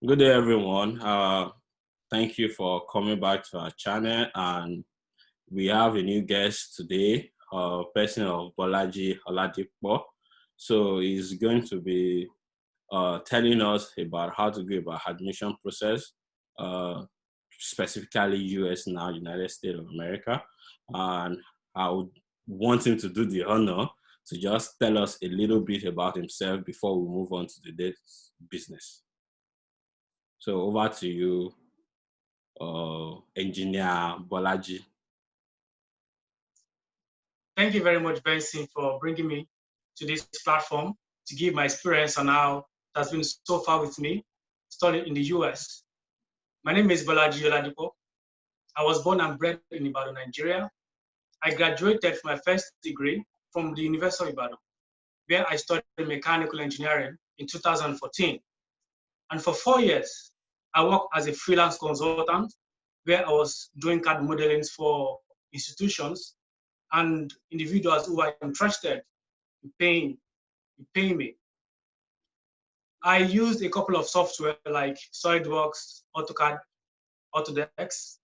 Good day, everyone. Thank you for coming back to our channel, and we have a new guest today, person of Bolaji Oladipo. So he's going to be telling us about how to go about admission process, specifically US now, United States of America. And I would want him to do the honor to just tell us a little bit about himself before we move on to the day's business. So over to you, Engineer Bolaji. Thank you very much, Benson, for bringing me to this platform to give my experience on how it has been so far with me studying in the US. My name is Bolaji Oladipo. I was born and bred in Ibadan, Nigeria. I graduated from my first degree from the University of Ibadan, where I studied mechanical engineering in 2014. And for 4 years, I worked as a freelance consultant, where I was doing CAD modeling for institutions and individuals who are interested in paying me. I used a couple of software like SolidWorks, AutoCAD, Autodesk,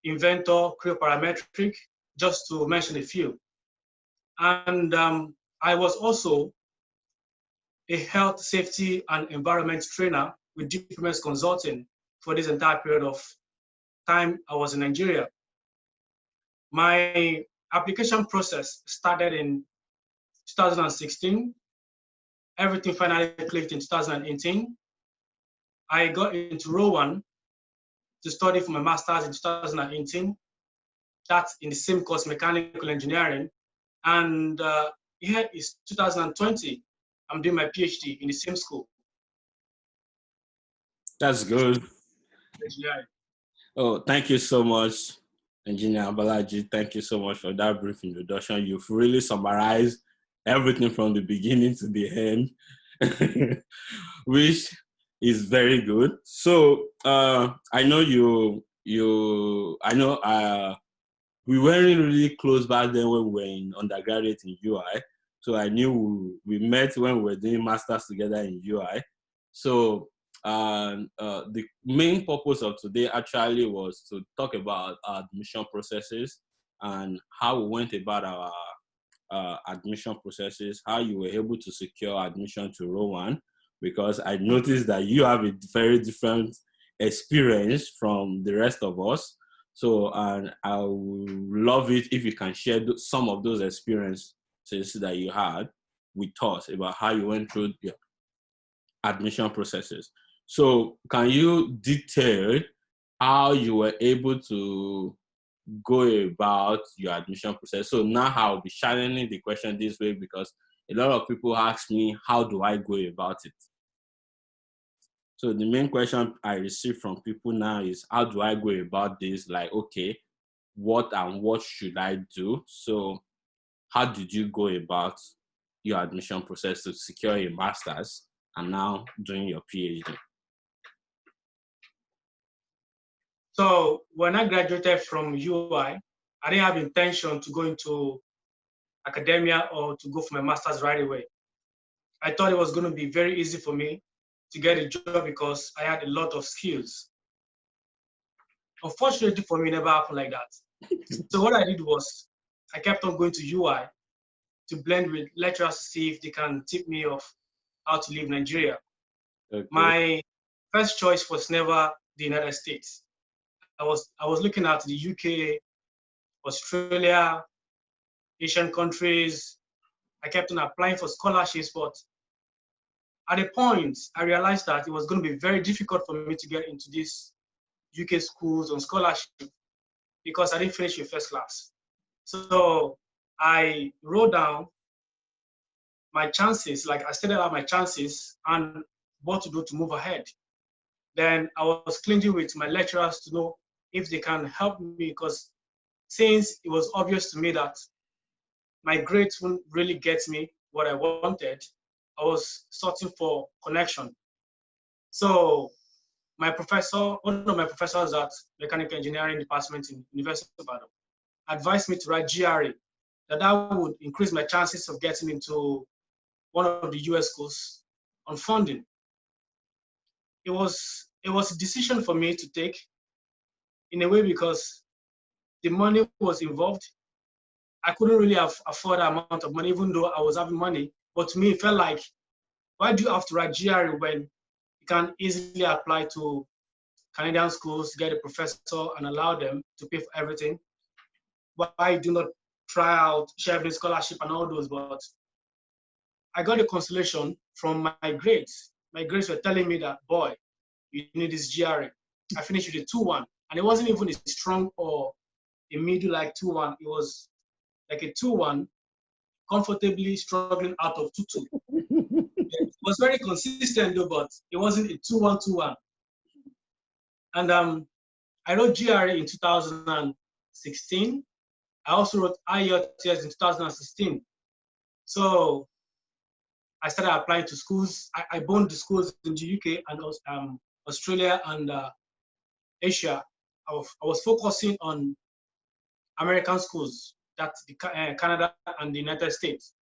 Inventor, Creo Parametric, just to mention a few. And I was also a health, safety, and environment trainer with DPMS Consulting for this entire period of time I was in Nigeria. My application process started in 2016. Everything finally clicked in 2018. I got into Rowan to study for my master's in 2018. That's in the same course, mechanical engineering. And here is 2020. I'm doing my PhD in the same school. That's good. Engineering. Oh, thank you so much, Engineer Bolaji. Thank you so much for that brief introduction. You've really summarized everything from the beginning to the end, which is very good. So I know we weren't really close back then when we were in undergraduate in UI. So I knew we met when we were doing masters together in UI. So the main purpose of today actually was to talk about our admission processes and how we went about our admission processes, how you were able to secure admission to Rowan, because I noticed that you have a very different experience from the rest of us. So, and I would love it if you can share some of those experiences that you had with us about how you went through your admission processes. So, can you detail how you were able to go about your admission process? So now I'll be channeling the question this way because a lot of people ask me, how do I go about it? So the main question I receive from people now is, how do I go about this? Like, okay, what should I do? So how did you go about your admission process to secure a master's and now doing your PhD? So when I graduated from UI, I didn't have intention to go into academia or to go for my master's right away. I thought it was going to be very easy for me to get a job because I had a lot of skills. Unfortunately for me, it never happened like that. So what I did was I kept on going to UI to blend with lecturers to see if they can tip me off how to leave Nigeria. Okay. My first choice was never the United States. I was looking at the UK, Australia, Asian countries. I kept on applying for scholarships, but at a point, I realized that it was going to be very difficult for me to get into these UK schools on scholarship because I didn't finish with first class. So I wrote down my chances, like I stated out my chances and what to do to move ahead. Then I was clinging with my lecturers to know if they can help me, because since it was obvious to me that my grades wouldn't really get me what I wanted, I was searching for connection. So one of my professors at mechanical engineering department in University of Ibadan advised me to write GRE, that would increase my chances of getting into one of the US schools on funding. it was a decision for me to take in a way because the money was involved. I couldn't really afford that amount of money, even though I was having money. But to me, it felt like, why do you have to write GRE when you can easily apply to Canadian schools, get a professor, and allow them to pay for everything? Why do not try out Chevron scholarship and all those? But I got a consolation from my grades. My grades were telling me that, boy, you need this GRE. I finished with a 2-1, and it wasn't even a strong or a middle like 2-1. It was like a 2-1, comfortably struggling out of 2-2. It was very consistent though, but it wasn't a 2-1, 2-1. And I wrote GRE in 2016. I also wrote IELTS in 2016. So I started applying to schools. I boned the schools in the UK and Australia and Asia. I was focusing on American schools, that's Canada and the United States.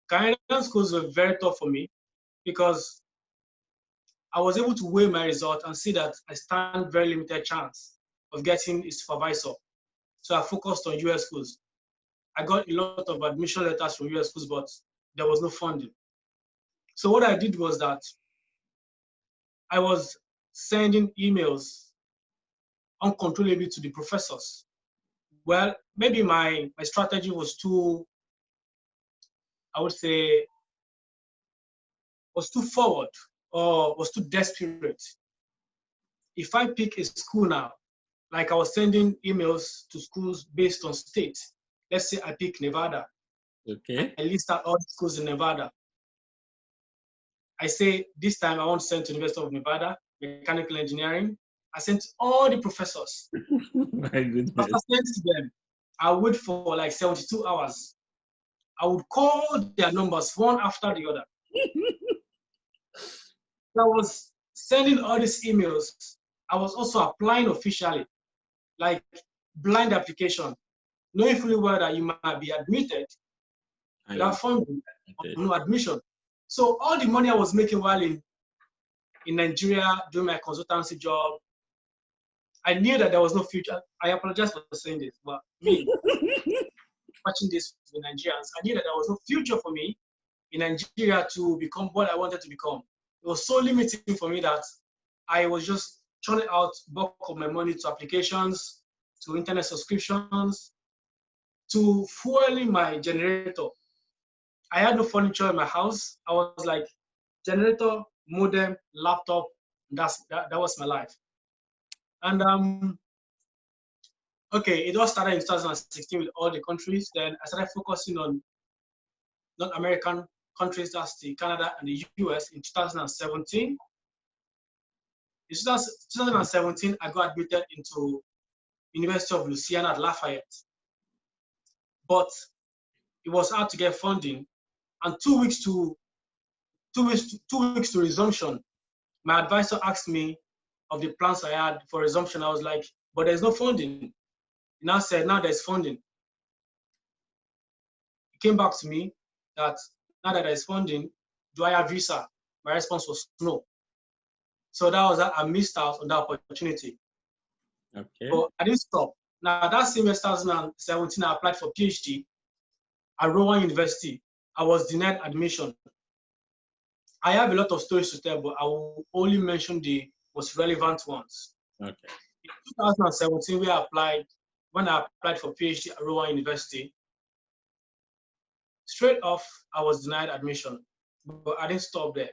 Canadian schools were very tough for me because I was able to weigh my result and see that I stand very limited chance of getting a supervisor. So I focused on US schools. I got a lot of admission letters from US schools, but there was no funding. So what I did was that I was sending emails uncontrollably to the professors. Well, maybe my strategy was too, I would say, was too forward or was too desperate. If I pick a school now, like I was sending emails to schools based on state. Let's say I pick Nevada. Okay. I list out all the schools in Nevada. I say this time I want to send to University of Nevada, mechanical engineering. I sent to all the professors. My goodness. After I sent to them, I would for like 72 hours. I would call their numbers one after the other. I was sending all these emails. I was also applying officially, like blind application, knowing fully well that you might be admitted without funding or no admission. So all the money I was making while in Nigeria doing my consultancy job, I knew that there was no future. I apologize for saying this, but me, watching this with Nigerians, I knew that there was no future for me in Nigeria to become what I wanted to become. It was so limiting for me that I was just churning out bulk of my money to applications, to internet subscriptions, to fueling my generator. I had no furniture in my house. I was like, generator, modem, laptop, that was my life. And okay, it all started in 2016 with all the countries. Then I started focusing on non-American countries, that's the Canada and the US in 2017. In 2017, I got admitted into University of Louisiana at Lafayette. But it was hard to get funding. And 2 weeks to resumption, my advisor asked me of the plans I had for resumption. I was like, but there's no funding. He now said, now there's funding. He came back to me that now that there's funding, do I have visa? My response was no. So that was I missed out on that opportunity. Okay. But I didn't stop. Now that same year, 2017, I applied for PhD at Rowan University. I was denied admission. I have a lot of stories to tell, but I will only mention the most relevant ones. Okay. In 2017, when I applied for PhD at Rowan University, straight off, I was denied admission, but I didn't stop there.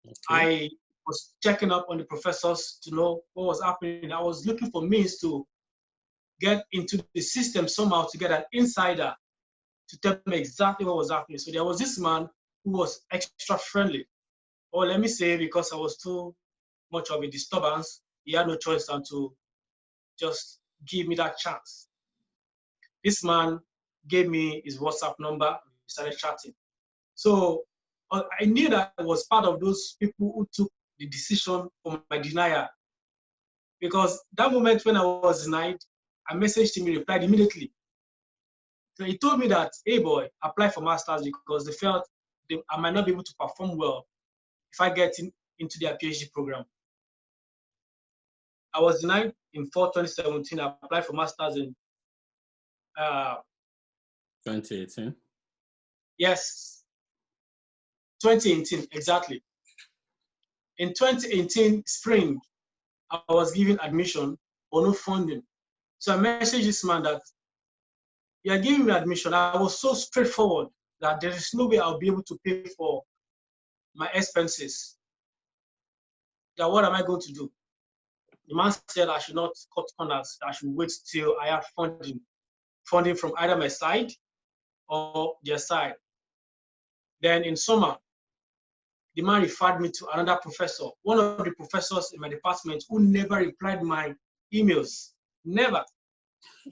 Okay. I was checking up on the professors to know what was happening. I was looking for means to get into the system somehow to get an insider to tell me exactly what was happening. So there was this man who was extra friendly. Or let me say, because I was too much of a disturbance, he had no choice than to just give me that chance. This man gave me his WhatsApp number. We started chatting. So I knew that I was part of those people who took the decision for my denial. Because that moment when I was denied, I messaged him, he replied immediately. So he told me that, hey boy, apply for masters because they felt I might not be able to perform well if I get into their PhD program. I was denied in fall 2017. I applied for master's in 2018. Yes, 2018 exactly. In 2018 spring, I was given admission or no funding. So I messaged this man that you are giving me admission. I was so straightforward that there is no way I'll be able to pay for my expenses. That what am I going to do? The man said I should not cut corners. I should wait till I have funding from either my side or their side. Then in summer, the man referred me to another professor, one of the professors in my department who never replied my emails. Never.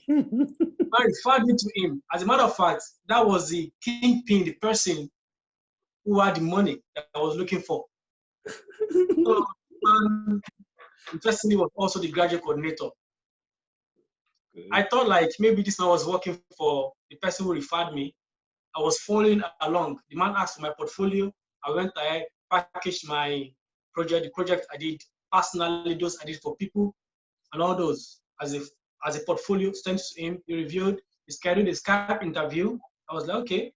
The man referred me to him. As a matter of fact, that was the kingpin, the person who had the money that I was looking for. So, interestingly, was also the graduate coordinator. I thought like maybe this man was working for the person who referred me. I was following along. The man asked for my portfolio. I went ahead, packaged my project, the project I did personally, those I did for people, and all those as a portfolio, sent to him. He reviewed, he scheduled a Skype interview. I was like, okay,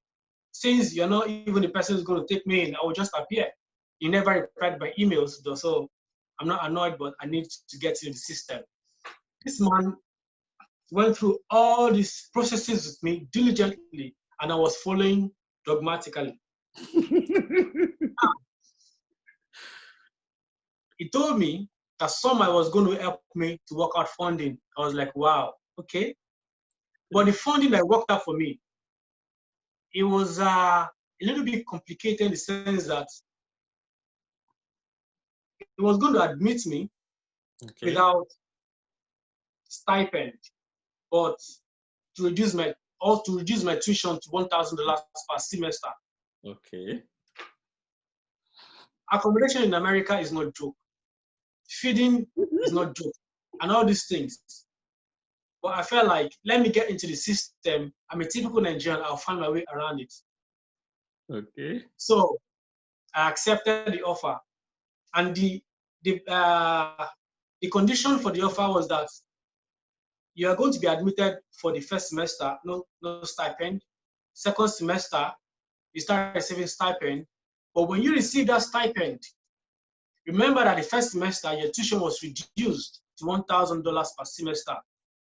since you're not even the person who's going to take me in, I will just appear. He never replied by emails, though, so I'm not annoyed, but I need to get into the system. This man went through all these processes with me diligently, and I was following dogmatically. He told me that someone was going to help me to work out funding. I was like, wow, okay. But the funding that worked out for me, it was a little bit complicated in the sense that it was going to admit me without stipend, but to reduce my tuition to $1,000 per semester. Okay. Accommodation in America is not joke. Feeding is not joke, and all these things. But I felt like, let me get into the system. I'm a typical Nigerian. I'll find my way around it. Okay. So I accepted the offer, and the condition for the offer was that you are going to be admitted for the first semester, no stipend. Second semester, you start receiving stipend. But when you receive that stipend, remember that the first semester, your tuition was reduced to $1,000 per semester.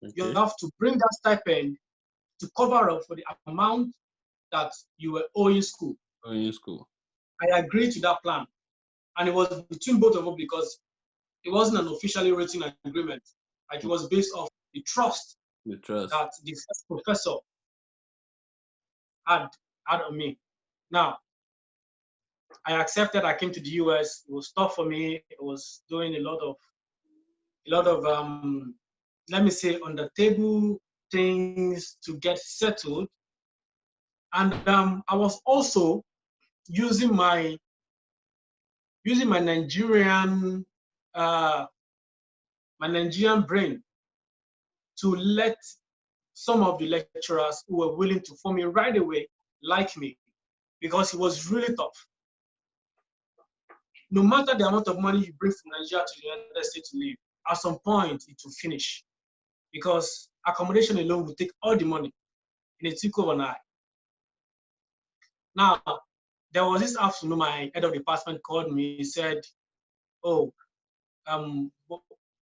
Okay. You have to bring that stipend to cover up for the amount that you were owing school. I agreed to that plan. And it was between both of us because it wasn't an officially written agreement. Like, it was based off the trust that the first professor had on me. Now, I accepted. I came to the US. It was tough for me. It was doing a lot of let me say, on the table things to get settled. And I was also using my Nigerian brain to let some of the lecturers who were willing to form me right away like me, because it was really tough. No matter the amount of money you bring from Nigeria to the United States to live, at some point it will finish, because accommodation alone will take all the money, and it took overnight. Now, there was this afternoon, my head of department called me. He said, "Oh,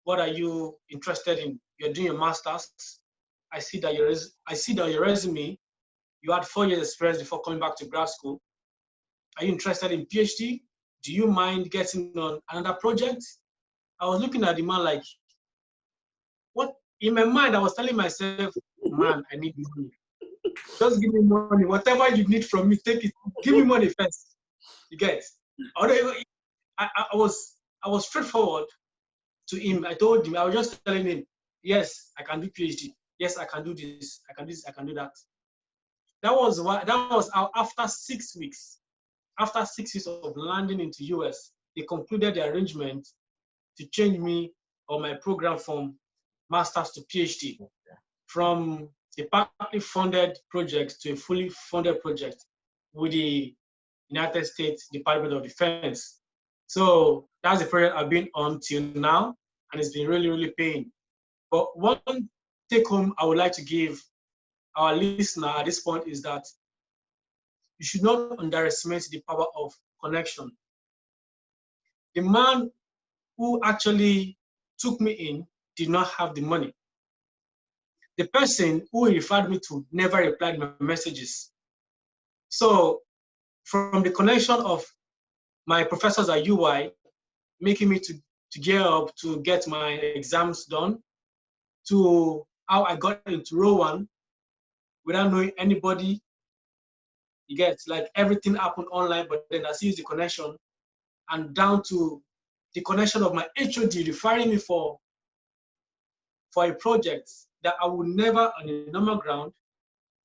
what are you interested in? You're doing your master's. I see that your resume, you had 4 years experience before coming back to grad school. Are you interested in PhD? Do you mind getting on another project?" I was looking at the man like, what? In my mind, I was telling myself, man, I need money. Just give me money. Whatever you need from me, take it. Give me money first. You get? I was straightforward to him. I told him, I was just telling him, yes, I can do PhD. Yes, I can do this. I can do this. I can do that. That was after 6 weeks. After 6 weeks of landing into US, they concluded the arrangement to change me or my program from master's to PhD, from a partly funded project to a fully funded project with the United States Department of Defense. So that's the project I've been on till now, and it's been really, really paying. But one take home I would like to give our listener at this point is that you should not underestimate the power of connection. The man who actually took me in did not have the money. The person who referred me to never replied my messages. So from the connection of my professors at UI making me to gear up to get my exams done, to how I got into Rowan without knowing anybody, you get, like, everything happened online, but then I see the connection, and down to the connection of my HOD referring me for a project that I would never on a normal ground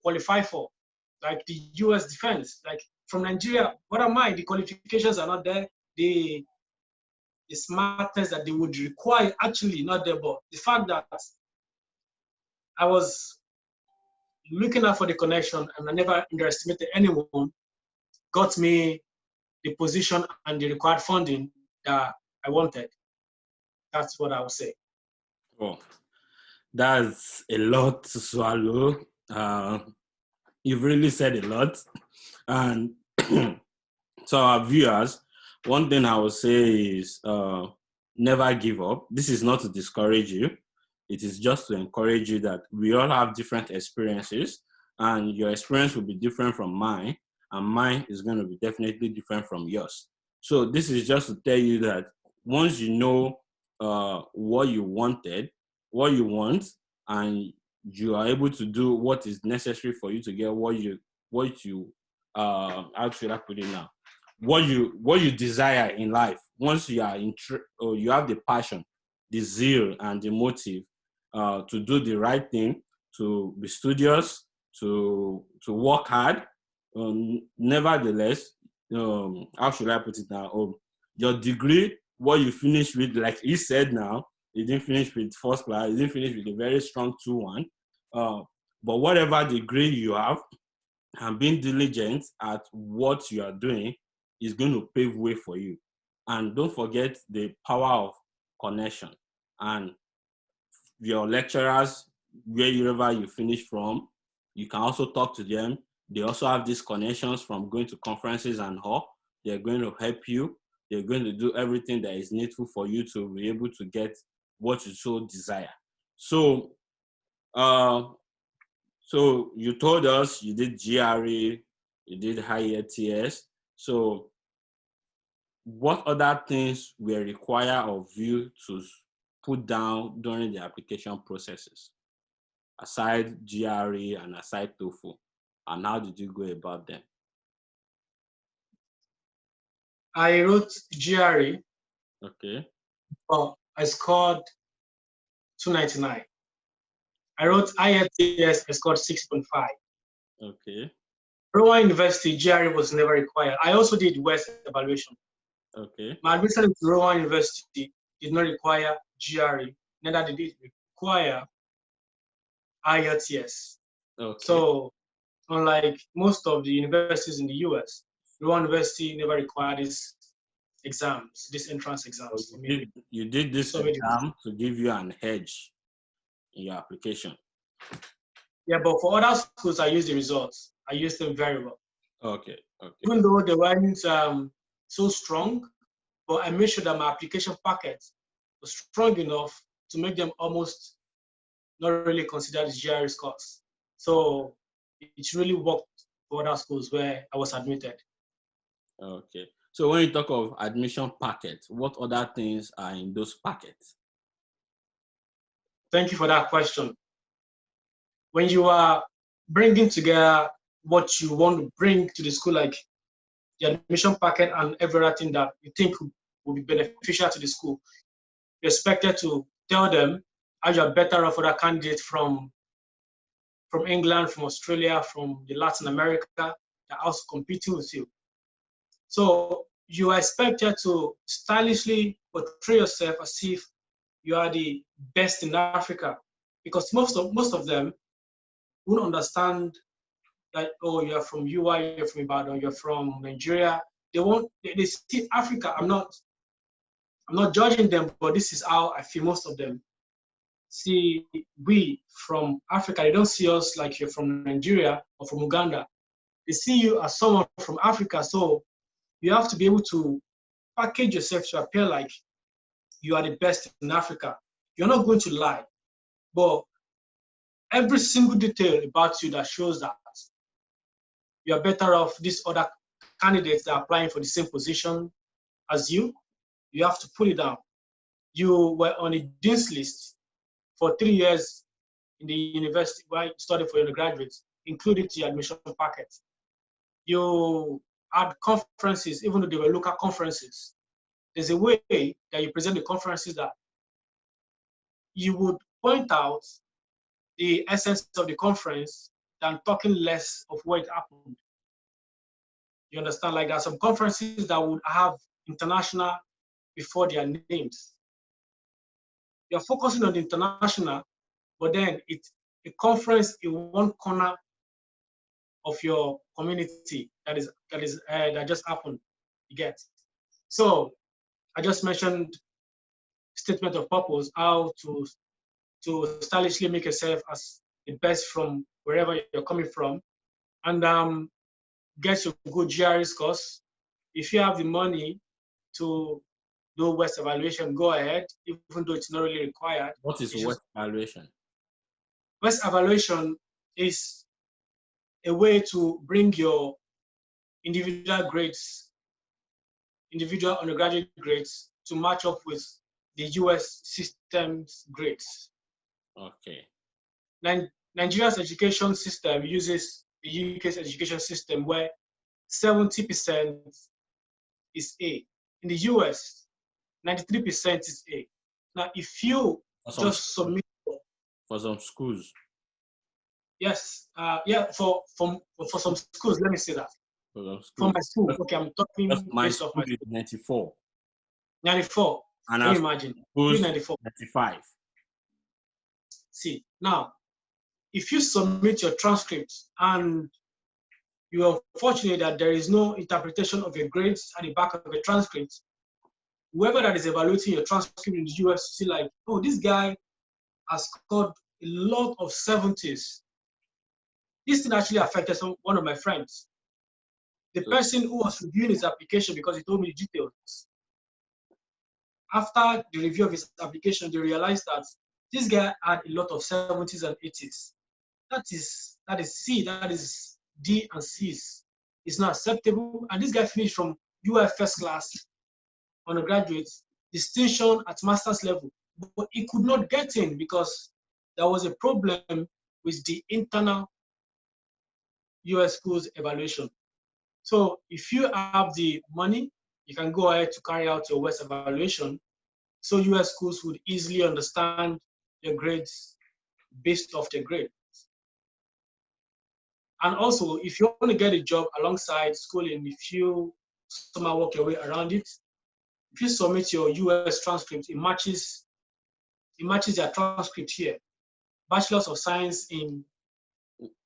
qualify for, like the US defense. Like, from Nigeria, what am I? The qualifications are not there. The smartness that they would require actually not there. But the fact that I was looking out for the connection and I never underestimated anyone got me the position and the required funding that I wanted. That's what I would say. Oh, that's a lot to swallow. You've really said a lot. And to our viewers, one thing I would say is never give up. This is not to discourage you. It is just to encourage you that we all have different experiences, and your experience will be different from mine, and mine is going to be definitely different from yours. So this is just to tell you that once you know what you want, and you are able to do what is necessary for you to get what you how should I put it now? What you desire in life. Once you are or you have the passion, the zeal, and the motive to do the right thing, to be studious, to work hard. Nevertheless, how should I put it now? Your degree, what you finish with, like he said now, you didn't finish with first class, you didn't finish with a very strong 2-1. But whatever degree you have, and being diligent at what you are doing is going to pave way for you. And don't forget the power of connection. And your lecturers, wherever you finish from, you can also talk to them. They also have these connections from going to conferences and all. They're going to help you. They're going to do everything that is needful for you to be able to get what you so desire. So, so you told us you did GRE, you did higher TS. So what other things were required of you to put down during the application processes, aside GRE and aside TOEFL? And how did you go about them? I wrote GRE. Okay. Oh, I scored 299. I wrote IELTS, I scored 6.5. Okay. Rowan University, GRE was never required. I also did West evaluation. Okay. My admission to Rowan University did not require GRE, neither did it require IELTS. Okay. So, unlike most of the universities in the US, Rowan University never required these exams, these entrance exams. You did this exam to give you an edge in your application. Yeah, but for other schools, I used the results. I used them very well. Okay. Okay. Even though they weren't so strong, but I made sure that my application packet was strong enough to make them almost not really considered as GRE scores. So it really worked for other schools where I was admitted. Okay. So when you talk of admission packets, what other things are in those packets? Thank you for that question. When you are bringing together what you want to bring to the school, like the admission packet and everything that you think will be beneficial to the school, you're expected to tell them how you're better off other candidates from England, from Australia, from the Latin America that are also competing with you. So you are expected to stylishly portray yourself as if you are the best in Africa, because most of them won't understand that, oh, you're from UI, you're from Ibadan, you're from Nigeria. They see Africa. I'm not I'm not judging them, but this is how I feel most of them. See, we from Africa, they don't see us like you're from Nigeria or from Uganda. They see you as someone from Africa, so you have to be able to package yourself to appear like you are the best in Africa. You're not going to lie, but every single detail about you that shows that you are better off these other candidates that are applying for the same position as you have to put it down. You were on a dean's list for 3 years in the university while you studied for undergraduate, included to your admission packet. You had conferences, even though they were local conferences. There's a way that you present the conferences that you would point out the essence of the conference than talking less of what happened. You understand? Like there are some conferences that would have international before their names. You're focusing on the international, but then it's a conference in one corner of your community that just happened. You get. So I just mentioned statement of purpose, how to stylishly make yourself as the best from wherever you're coming from, and get your good GRE scores. If you have the money to do West evaluation, go ahead, even though it's not really required. What is West evaluation? West evaluation is a way to bring your individual grades, individual undergraduate grades, to match up with the US system's grades. Okay. Nigeria's education system uses the UK's education system where 70% is A. In the US, 93% is A. Now, if you just submit for some schools, yes, for some schools, let me say that. For my school, okay, I'm talking based off my school. 94. 94. And can you imagine? 94. 95. See, now, if you submit your transcript and you are fortunate that there is no interpretation of your grades at the back of the transcript, whoever that is evaluating your transcript in the US see like, oh, this guy has scored a lot of 70s. This thing actually affected one of my friends. The person who was reviewing his application, because he told me the details, after the review of his application, they realized that this guy had a lot of 70s and 80s. That is C, that is D and C's. It's not acceptable. And this guy finished from UI first class, undergraduate, distinction at master's level. But he could not get in because there was a problem with the internal US schools evaluation. So if you have the money, you can go ahead to carry out your West evaluation. So US schools would easily understand your grades based off their grade. And also, if you want to get a job alongside schooling, if you somehow work your way around it, if you submit your US transcript, it matches their transcript here. Bachelor's of Science in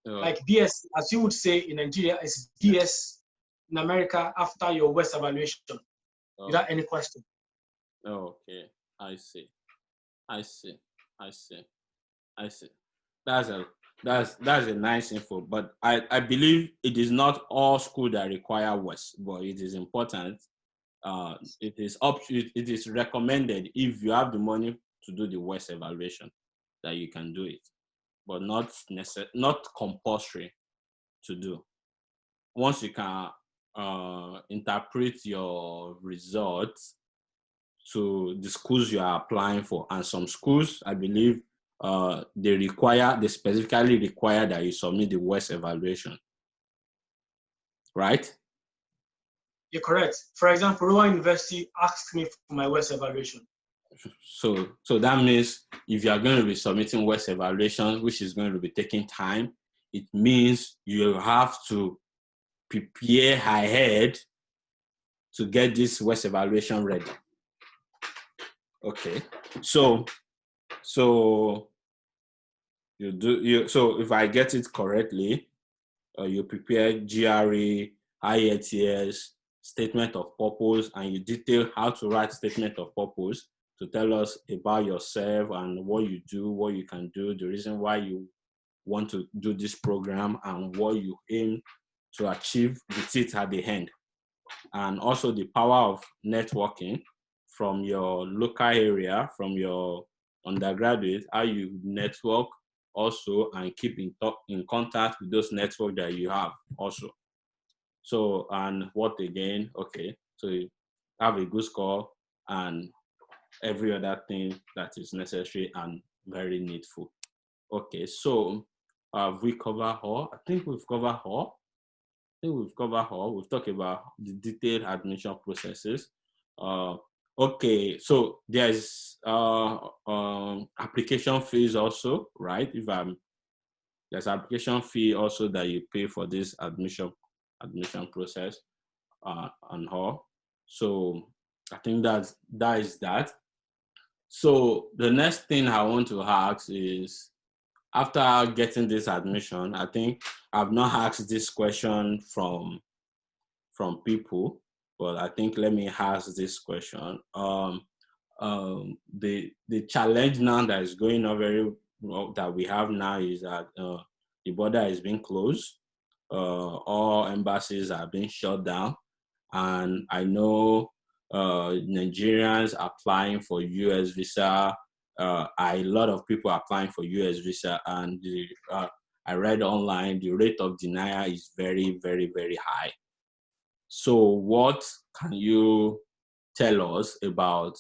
like BS, as you would say in Nigeria, is BS in America after your West evaluation, without any question. Okay, I see. That's a nice info, but I believe it is not all schools that require West, but it is important. It is recommended if you have the money to do the West evaluation that you can do it, but not compulsory to do. Once you can interpret your results to the schools you are applying for, and some schools, I believe, they specifically require that you submit the West evaluation, right? You're correct. For example, Rowan University asked me for my West evaluation. So that means if you are going to be submitting West evaluation, which is going to be taking time, it means you have to prepare ahead to get this West evaluation ready. Okay, so so if I get it correctly, you prepare GRE, IELTS, statement of purpose, and you detail how to write statement of purpose to tell us about yourself and what you do, what you can do, the reason why you want to do this program, and what you aim to achieve with it at the end. And also the power of networking from your local area, from your undergraduate, how you network also and keep in contact with those networks that you have also. So, and what again? Okay, so you have a good score and every other thing that is necessary and very needful. Okay, so have we covered all? I think we've covered all. We've talked about the detailed admission processes. Okay, so there's application fees also, right? There's application fee also that you pay for this admission process and all. So I think that is that. So the next thing I want to ask is, after getting this admission, I think I've not asked this question from people, but I think let me ask this question. The challenge now that is going on very well, that we have now, is that the border is being closed. All embassies are being shut down, and I know Nigerians applying for US visa. A lot of people applying for US visa, and I read online the rate of denial is very, very, very high. So what can you tell us about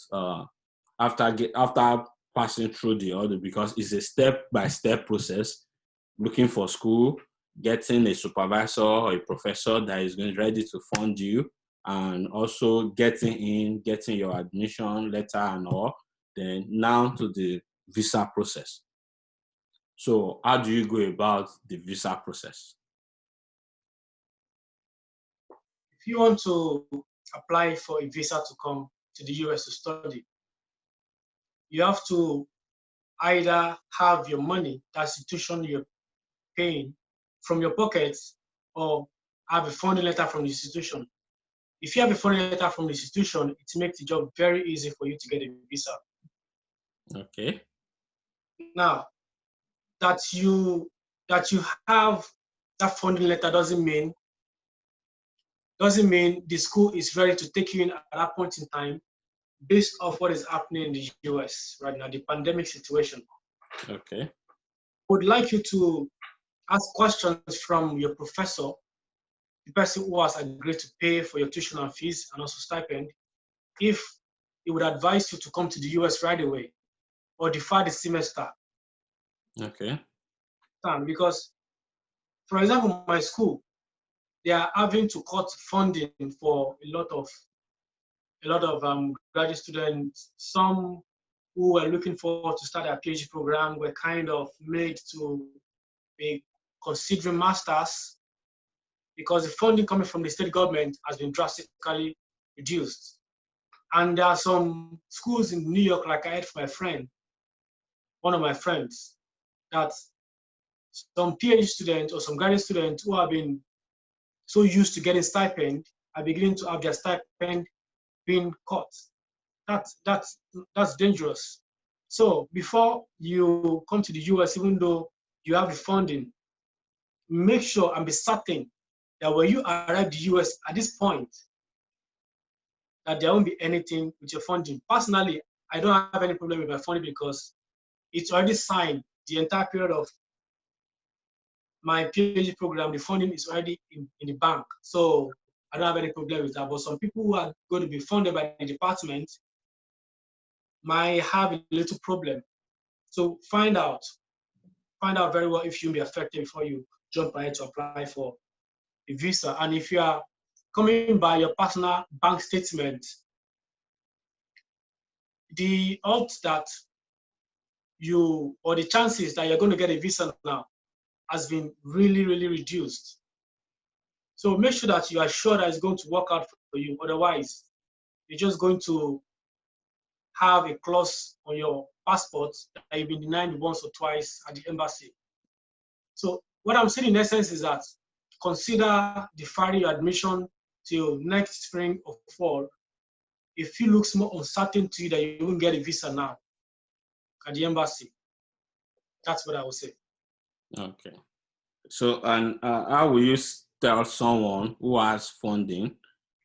after passing through the order, because it's a step-by-step process, looking for school, getting a supervisor or a professor that is ready to fund you, and also getting your admission letter and all, then now to the visa process. So how do you go about the visa process? If you want to apply for a visa to come to the US to study, you have to either have your money, the institution you're paying, from your pockets, or have a funding letter from the institution. If you have a funding letter from the institution, it makes the job very easy for you to get a visa. Okay. Now, that you have that funding letter doesn't mean the school is ready to take you in at that point in time, based off what is happening in the US right now, the pandemic situation. Okay. Would like you to ask questions from your professor, the person who has agreed to pay for your tuition and fees and also stipend, if he would advise you to come to the US right away or defer the semester. Okay. Because, for example, my school, they are having to cut funding for a lot of graduate students. Some who were looking forward to start their PhD program were kind of made to be considering masters, because the funding coming from the state government has been drastically reduced. And there are some schools in New York, like I heard from one of my friends, that some PhD students or some graduate students who have been so used to getting stipend are beginning to have their stipend being cut. That's dangerous. So before you come to the US, even though you have the funding, make sure and be certain that when you arrive the US at this point, that there won't be anything with your funding. Personally, I don't have any problem with my funding because it's already signed. The entire period of my PhD program, the funding is already in the bank. So I don't have any problem with that. But some people who are going to be funded by the department might have a little problem. So find out very well if you'll be affected before you jump ahead to apply for a visa. And if you are coming by your personal bank statement, the odds that the chances that you're going to get a visa now has been really, really reduced. So make sure that you are sure that it's going to work out for you. Otherwise, you're just going to have a clause on your passport that you've been denied once or twice at the embassy. So what I'm saying in essence is that consider deferring your admission till next spring or fall, if it looks more uncertain to you that you won't get a visa now at the embassy. That's what I would say. Okay. So, and how will you tell someone who has funding?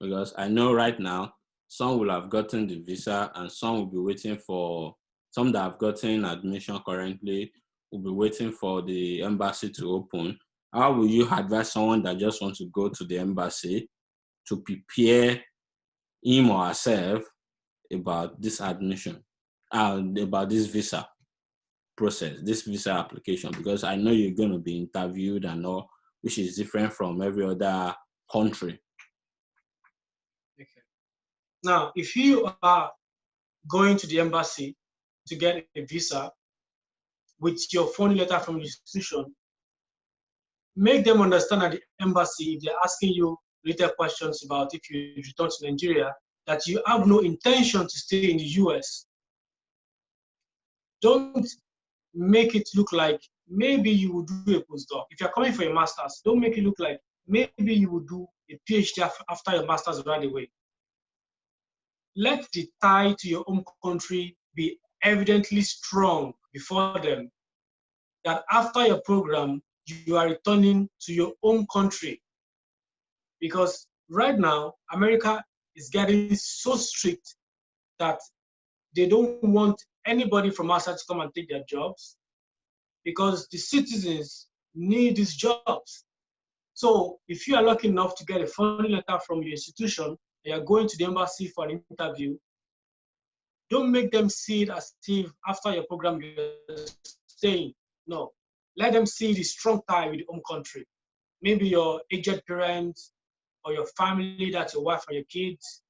Because I know right now, some will have gotten the visa and some will be waiting for, some that have gotten admission currently will be waiting for the embassy to open. How will you advise someone that just wants to go to the embassy to prepare him or herself about this admission, about this visa process, this visa application? Because I know you're going to be interviewed and all, which is different from every other country. Okay. Now, if you are going to the embassy to get a visa with your phone letter from the institution, make them understand at the embassy, if they're asking you related questions about if you return to Nigeria, that you have no intention to stay in the US. Don't make it look like maybe you will do a postdoc. If you're coming for a master's, don't make it look like maybe you will do a PhD after your master's right away. Let the tie to your home country be evidently strong before them, that after your program, you are returning to your home country. Because right now, America is getting so strict that they don't want anybody from outside to come and take their jobs, because the citizens need these jobs. So if you are lucky enough to get a funding letter from your institution and you're going to the embassy for an interview, don't make them see it as if after your program you're staying. No. Let them see the strong tie with the home country. Maybe your aged parents or your family, that's your wife and your kids,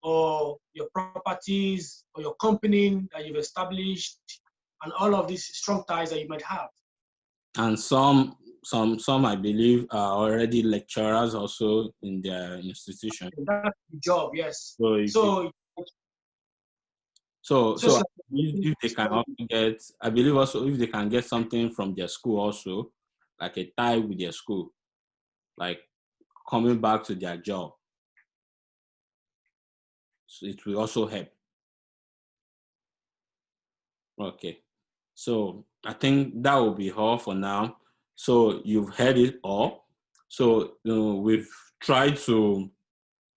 or your properties or your company that you've established, and all of these strong ties that you might have. And some I believe are already lecturers also in their institution. That's the job, yes. So if they can also get, I believe also if they can get something from their school also, like a tie with their school, like coming back to their job, so it will also help. Okay. So I think that will be all for now. So you've heard it all. So we've tried to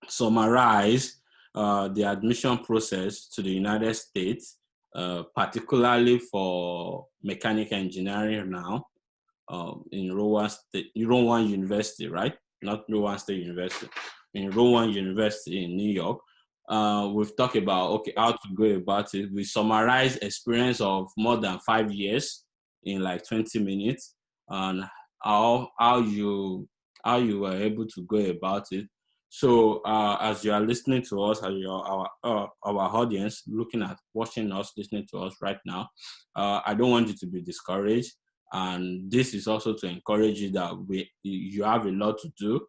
summarize the admission process to the United States, particularly for mechanical engineering now in Rowan University, right? Not Rowan State University, in Rowan University in New York. We've talked about how to go about it. We summarize experience of more than 5 years in like 20 minutes, and how you were able to go about it. So as you are listening to us, as our audience watching us, listening to us right now, I don't want you to be discouraged. And this is also to encourage you that you have a lot to do.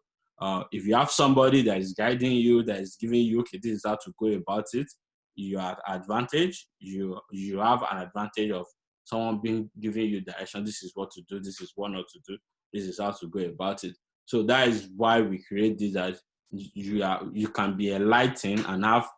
If you have somebody that is guiding you, that is giving you, okay, this is how to go about it, you have advantage. You have an advantage of someone giving you direction. This is what to do. This is what not to do. This is how to go about it. So that is why we create this, that you can be enlightened and have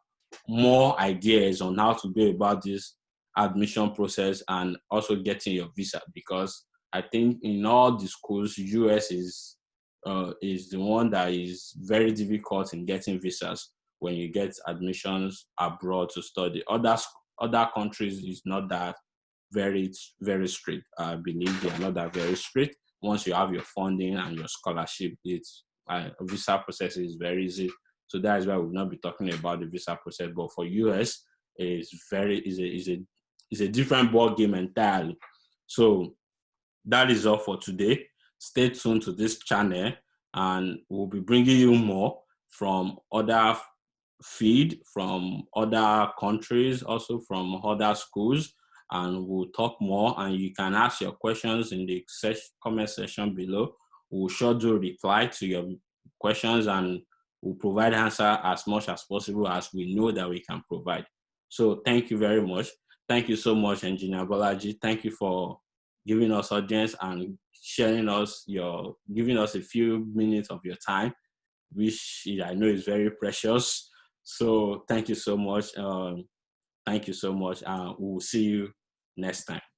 more ideas on how to go about this admission process and also getting your visa. Because I think in all the schools, US is the one that is very difficult in getting visas when you get admissions abroad to study. Other countries is not that very, very strict. I believe they are not that very strict. Once you have your funding and your scholarship, it's visa process is very easy. So that is why we'll not be talking about the visa process. But for US, is a different ball game entirely. So that is all for today. Stay tuned to this channel, and we'll be bringing you more from other feed, from other countries, also from other schools, and we'll talk more. And you can ask your questions in the comment section below. We'll sure do reply to your questions, and we'll provide answer as much as possible as we know that we can provide. So thank you very much. Thank you so much, Engineer Bolaji. Thank you for giving us audience and giving us a few minutes of your time. which I know is very precious. So thank you so much. Thank you so much. We'll see you next time.